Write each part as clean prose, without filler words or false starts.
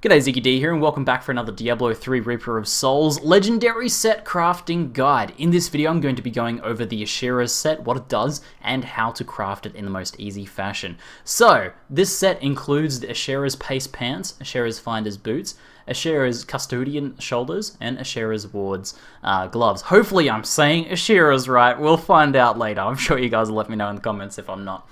G'day, Ziggy D here, and welcome back for another Diablo 3 Reaper of Souls Legendary Set Crafting Guide. In this video, I'm going to be going over the ASHEARA'S set, what it does, and how to craft it in the most easy fashion. So, this set includes the ASHEARA'S Pace Pants, ASHEARA'S Finder's Boots, ASHEARA'S Custodian Shoulders, and ASHEARA'S Ward's Gloves. Hopefully I'm saying ASHEARA'S right, we'll find out later. I'm sure you guys will let me know in the comments if I'm not.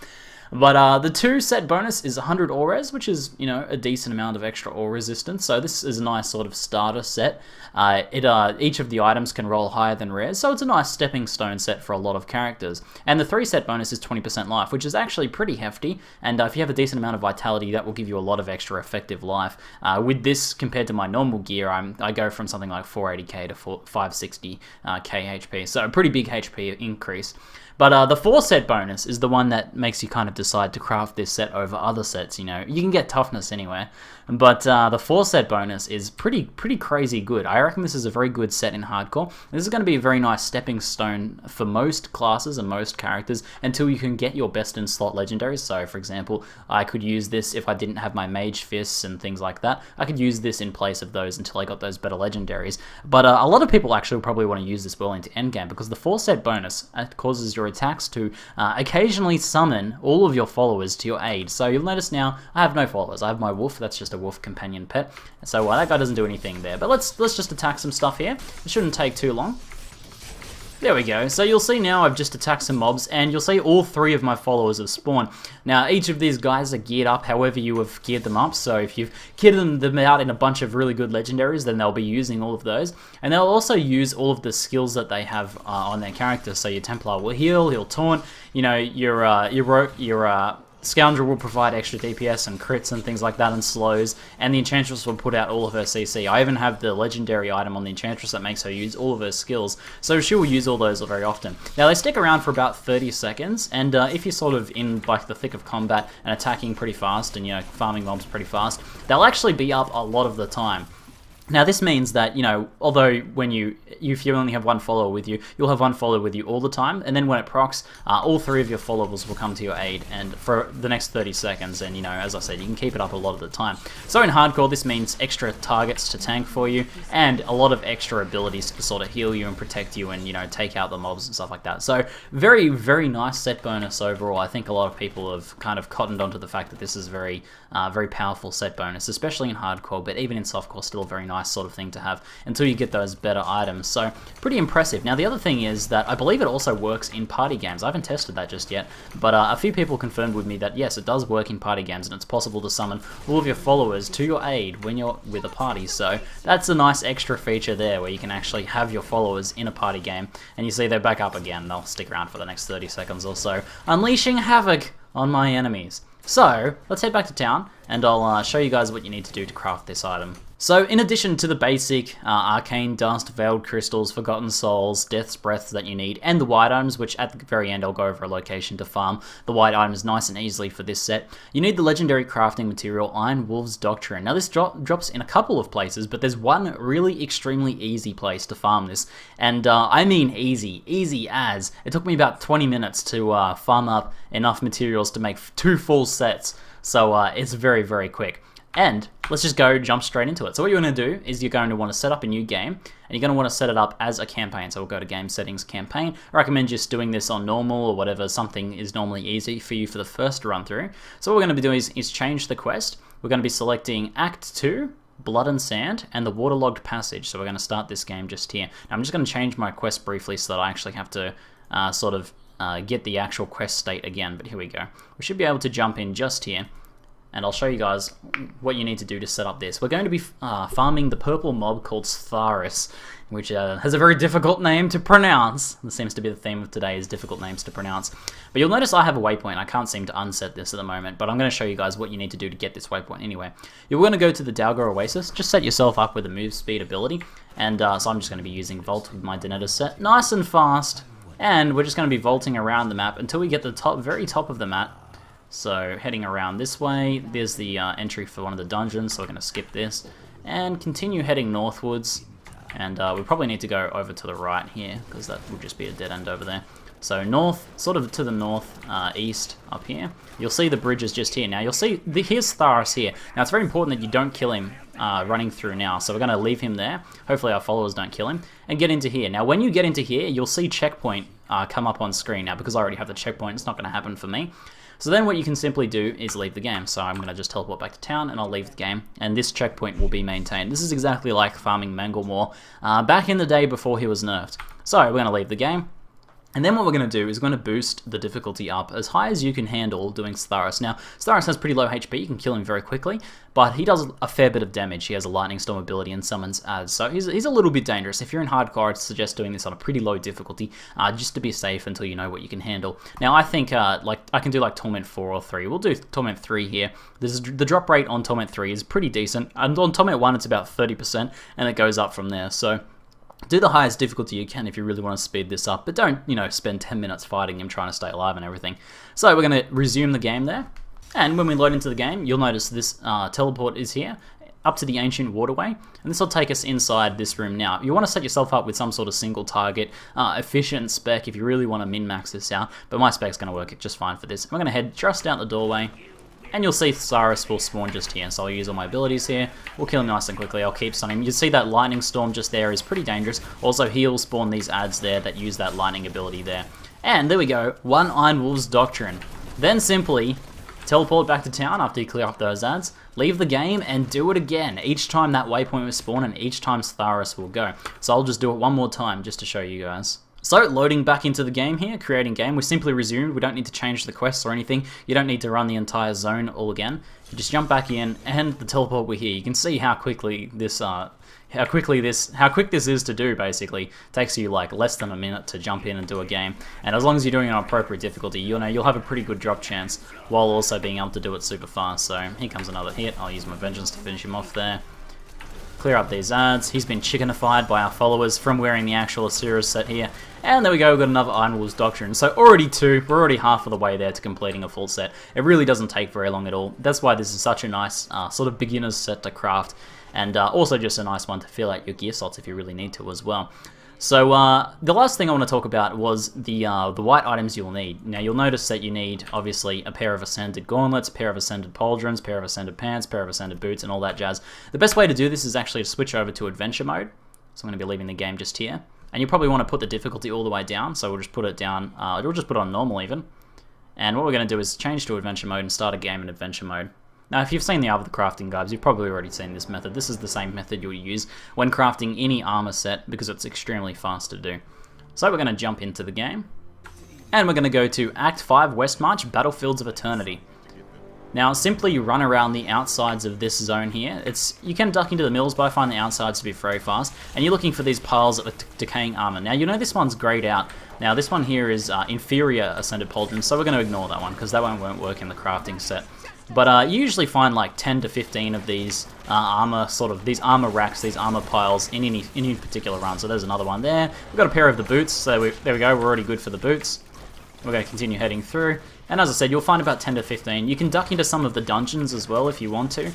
But the 2 set bonus is 100 ore res, which is, you know, a decent amount of extra ore resistance. So this is a nice sort of starter set. Each of the items can roll higher than res, so it's a nice stepping stone set for a lot of characters. And the 3 set bonus is 20% life, which is actually pretty hefty. And if you have a decent amount of vitality, that will give you a lot of extra effective life. With this, compared to my normal gear, I go from something like 480k to 560k HP. So a pretty big HP increase. But the 4 set bonus is the one that makes you kind of decide to craft this set over other sets, you know. You can get toughness anywhere. But the 4 set bonus is pretty crazy good. I reckon this is a very good set in hardcore. This is going to be a very nice stepping stone for most classes and most characters until you can get your best in slot legendaries. So for example, I could use this if I didn't have my mage fists and things like that. I could use this in place of those until I got those better legendaries. But a lot of people actually probably want to use this well into endgame because the 4 set bonus causes your attacks to occasionally summon all of your followers to your aid. So you'll notice now I have no followers. I have my wolf. That's just a wolf companion pet. So that guy doesn't do anything there. But let's just attack some stuff here. It shouldn't take too long. There we go. So you'll see now I've just attacked some mobs, and you'll see all 3 of my followers have spawned. Now, each of these guys are geared up however you have geared them up. So if you've kitted them out in a bunch of really good legendaries, then they'll be using all of those. And they'll also use all of the skills that they have on their character. So your Templar will he'll taunt. You know, your Scoundrel will provide extra DPS and crits and things like that and slows, and the Enchantress will put out all of her CC. I even have the legendary item on the Enchantress that makes her use all of her skills, so she will use all those very often. Now they stick around for about 30 seconds, and if you're sort of in like the thick of combat and attacking pretty fast and, you know, farming mobs pretty fast, they'll actually be up a lot of the time. Now this means that, you know, although if you only have 1 follower with you, you'll have 1 follower with you all the time, and then when it procs, all 3 of your followers will come to your aid, and for the next 30 seconds, and, you know, as I said, you can keep it up a lot of the time. So in hardcore, this means extra targets to tank for you, and a lot of extra abilities to sort of heal you and protect you and, you know, take out the mobs and stuff like that. So very nice set bonus overall. I think a lot of people have kind of cottoned onto the fact that this is very powerful set bonus, especially in hardcore, but even in softcore, still a very nice sort of thing to have until you get those better items. So pretty impressive. Now the other thing is that I believe it also works in party games. I haven't tested that just yet, but a few people confirmed with me that yes, it does work in party games, and it's possible to summon all of your followers to your aid when you're with a party. So that's a nice extra feature there where you can actually have your followers in a party game, and you see they're back up again. They'll stick around for the next 30 seconds or so, unleashing havoc on my enemies. So let's head back to town, and I'll show you guys what you need to do to craft this item. So in addition to the basic Arcane Dust, Veiled Crystals, Forgotten Souls, Death's Breath that you need, and the white items, which at the very end I'll go over a location to farm the white items nice and easily for this set, you need the legendary crafting material Iron Wolf's Doctrine. Now this drops in a couple of places, but there's one really extremely easy place to farm this, and I mean easy as. It took me about 20 minutes to farm up enough materials to make 2 full sets, so it's very quick. And let's just jump straight into it. So what you're going to do is you're going to want to set up a new game, and you're going to want to set it up as a campaign. So we'll go to Game Settings, Campaign. I recommend just doing this on normal or whatever, something is normally easy for you for the first run through. So what we're going to be doing is change the quest. We're going to be selecting Act 2, Blood and Sand, and the Waterlogged Passage. So we're going to start this game just here. Now I'm just going to change my quest briefly so that I actually have to sort of get the actual quest state again, but here we go. We should be able to jump in just here, and I'll show you guys what you need to do to set up this. We're going to be farming the purple mob called Stharis, which has a very difficult name to pronounce. This seems to be the theme of today, is difficult names to pronounce. But you'll notice I have a waypoint. I can't seem to unset this at the moment, but I'm going to show you guys what you need to do to get this waypoint anyway. You're going to go to the Dalgar Oasis. Just set yourself up with a move speed ability, and so I'm just going to be using Vault with my Denetta set, nice and fast, and we're just going to be vaulting around the map until we get the very top of the map. So heading around this way, there's the entry for one of the dungeons, so we're going to skip this, and continue heading northwards, and we probably need to go over to the right here, because that would just be a dead end over there. So north, sort of to the north east up here, you'll see the bridge is just here. Now you'll see, here's Stharis here. Now it's very important that you don't kill him running through now. So we're going to leave him there. Hopefully our followers don't kill him. And get into here. Now when you get into here, you'll see checkpoint come up on screen. Now because I already have the checkpoint, it's not going to happen for me. So then what you can simply do is leave the game. So I'm going to just teleport back to town and I'll leave the game. And this checkpoint will be maintained. This is exactly like farming Manglemore back in the day before he was nerfed. So we're going to leave the game. And then what we're going to do is going to boost the difficulty up as high as you can handle doing Stharos. Now, Stharos has pretty low HP, you can kill him very quickly, but he does a fair bit of damage. He has a Lightning Storm ability and summons ASHEARA'S, so he's a little bit dangerous. If you're in hardcore, I'd suggest doing this on a pretty low difficulty, just to be safe until you know what you can handle. Now, I think like I can do like Torment 4 or 3. We'll do Torment 3 here. The drop rate on Torment 3 is pretty decent, and on Torment 1 it's about 30%, and it goes up from there, so do the highest difficulty you can if you really want to speed this up, but don't, you know, spend 10 minutes fighting him trying to stay alive and everything. So we're going to resume the game there, and when we load into the game, you'll notice this teleport is here, up to the Ancient Waterway, and this will take us inside this room now. You want to set yourself up with some sort of single target, efficient spec if you really want to min-max this out, but my spec's going to work just fine for this. I'm going to head just out the doorway, and you'll see Cyrus will spawn just here, so I'll use all my abilities here. We'll kill him nice and quickly, I'll keep stunning him. You see that Lightning Storm just there is pretty dangerous. Also, he'll spawn these adds there that use that lightning ability there. And there we go, 1 Iron Wolf's Doctrine. Then simply teleport back to town after you clear up those adds, leave the game, and do it again. Each time that waypoint will spawn, and each time Stharos will go. So I'll just do it one more time just to show you guys. So, loading back into the game here, creating game, we simply resumed. We don't need to change the quests or anything. You don't need to run the entire zone all again. You just jump back in, and the teleport we're here. You can see how quickly this, how quick this is to do. Basically, it takes you like less than a minute to jump in and do a game. And as long as you're doing it on appropriate difficulty, you'll have a pretty good drop chance while also being able to do it super fast. So here comes another hit. I'll use my vengeance to finish him off there. Clear up these adds. He's been chickenified by our followers from wearing the actual ASHEARA'S set here. And there we go, we've got another Iron Wolf's Doctrine. So already 2, we're already half of the way there to completing a full set. It really doesn't take very long at all. That's why this is such a nice sort of beginner's set to craft. And also just a nice one to fill out your gear slots if you really need to as well. So the last thing I want to talk about was the white items you'll need. Now you'll notice that you need obviously a pair of Ascended Gauntlets, a pair of Ascended Pauldrons, a pair of Ascended Pants, a pair of Ascended Boots, and all that jazz. The best way to do this is actually to switch over to Adventure Mode. So I'm going to be leaving the game just here. And you probably want to put the difficulty all the way down, so we'll just put it down, we'll just put it on normal even. And what we're going to do is change to Adventure Mode and start a game in Adventure Mode. Now, if you've seen the other crafting guides, you've probably already seen this method. This is the same method you'll use when crafting any armor set because it's extremely fast to do. So we're going to jump into the game, and we're going to go to Act 5 West March, Battlefields of Eternity. Now, simply run around the outsides of this zone here. You can duck into the mills, but I find the outsides to be very fast, and you're looking for these piles of decaying armor. Now, you know this one's grayed out. Now, this one here is inferior Ascended Pauldron, so we're going to ignore that one because that one won't work in the crafting set. But you usually find like 10 to 15 of these these armor racks, these armor piles in any particular run. So there's another one there. We've got a pair of the boots, so there we go, we're already good for the boots. We're going to continue heading through. And as I said, you'll find about 10 to 15. You can duck into some of the dungeons as well if you want to.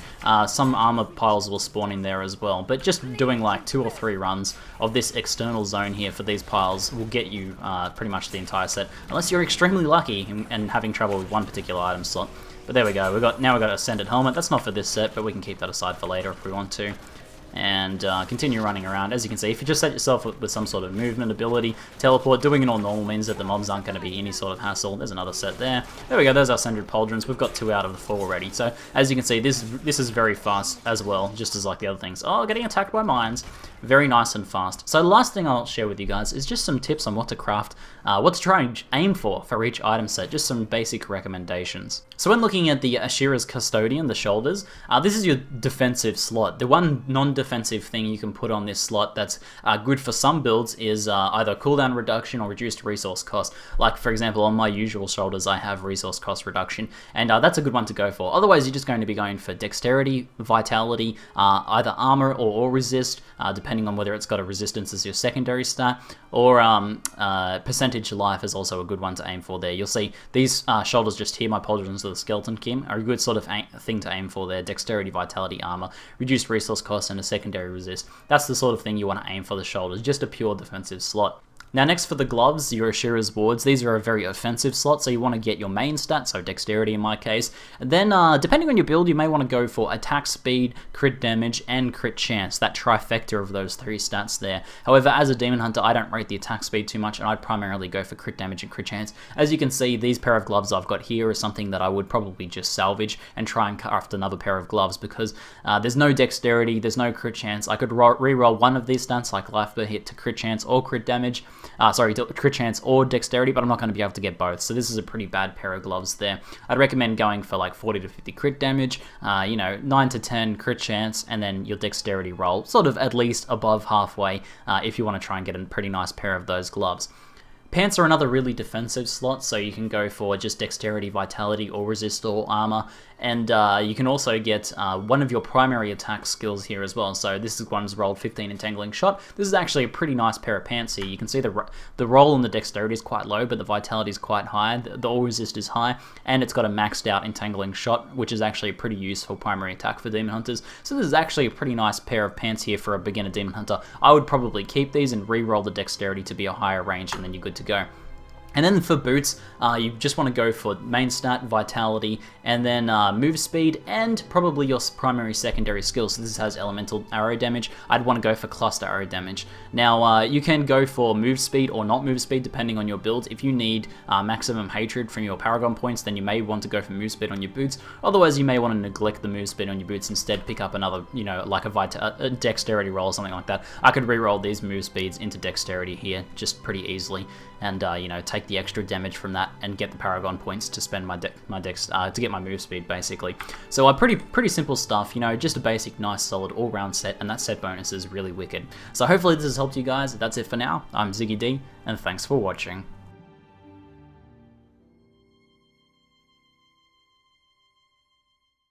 Some armor piles will spawn in there as well. But just doing like 2 or 3 runs of this external zone here for these piles will get you pretty much the entire set. Unless you're extremely lucky and having trouble with one particular item slot. But there we go, now we've got Ascended Helmet. That's not for this set, but we can keep that aside for later if we want to. And continue running around. As you can see, if you just set yourself up with some sort of movement ability, teleport, doing it on normal means that the mobs aren't going to be any sort of hassle. There's another set there. There we go, there's our Ascended Pauldrons. We've got 2 out of the 4 already. So, as you can see, this is very fast as well, just as like the other things. Oh, getting attacked by mines. Very nice and fast. So the last thing I'll share with you guys is just some tips on what to craft, what to try and aim for each item set, just some basic recommendations. So when looking at the ASHEARA'S Custodian, the shoulders, this is your defensive slot. The one non-defensive thing you can put on this slot that's good for some builds is either cooldown reduction or reduced resource cost. Like for example, on my usual shoulders I have resource cost reduction, and that's a good one to go for. Otherwise you're just going to be going for dexterity, vitality, either armor or resist, depending on whether it's got a resistance as your secondary stat, or percentage life is also a good one to aim for there. You'll see these shoulders just here, my Pauldrons of the Skeleton King, are a good sort of thing to aim for there. Dexterity, vitality, armor, reduced resource cost, and a secondary resist. That's the sort of thing you want to aim for the shoulders, just a pure defensive slot. Now next for the gloves, your ASHEARA'S wards. These are a very offensive slot, so you want to get your main stat, so dexterity in my case. And then depending on your build, you may want to go for attack speed, crit damage, and crit chance, that trifecta of those 3 stats there. However, as a Demon Hunter, I don't rate the attack speed too much, and I'd primarily go for crit damage and crit chance. As you can see, these pair of gloves I've got here is something that I would probably just salvage and try and craft another pair of gloves, because there's no dexterity, there's no crit chance. I could re-roll one of these stats, like life per hit, to crit chance or crit damage. To crit chance or dexterity, but I'm not going to be able to get both, so this is a pretty bad pair of gloves there. I'd recommend going for like 40 to 50 crit damage, 9 to 10 crit chance, and then your dexterity roll, sort of at least above halfway if you want to try and get a pretty nice pair of those gloves. Pants are another really defensive slot, so you can go for just dexterity, vitality, or resist all armor, and you can also get one of your primary attack skills here as well. So this is one's rolled 15 Entangling Shot. This is actually a pretty nice pair of pants here. You can see the roll and the dexterity is quite low, but the vitality is quite high, the all resist is high, and it's got a maxed out Entangling Shot, which is actually a pretty useful primary attack for Demon Hunters. So this is actually a pretty nice pair of pants here for a beginner Demon Hunter. I would probably keep these and re-roll the dexterity to be a higher range, and then you're good to go. And then for boots, you just want to go for main stat, vitality, and then move speed, and probably your primary secondary skill. So this has elemental arrow damage. I'd want to go for cluster arrow damage. Now, you can go for move speed or not move speed, depending on your build. If you need maximum hatred from your paragon points, then you may want to go for move speed on your boots. Otherwise, you may want to neglect the move speed on your boots, instead pick up another, like a dexterity roll or something like that. I could re-roll these move speeds into dexterity here, just pretty easily, and take the extra damage from that and get the paragon points to spend to get my move speed, basically. So pretty simple stuff, just a basic, nice, solid all-round set, and that set bonus is really wicked. So hopefully this has helped you guys. That's it for now. I'm Ziggy D, and thanks for watching.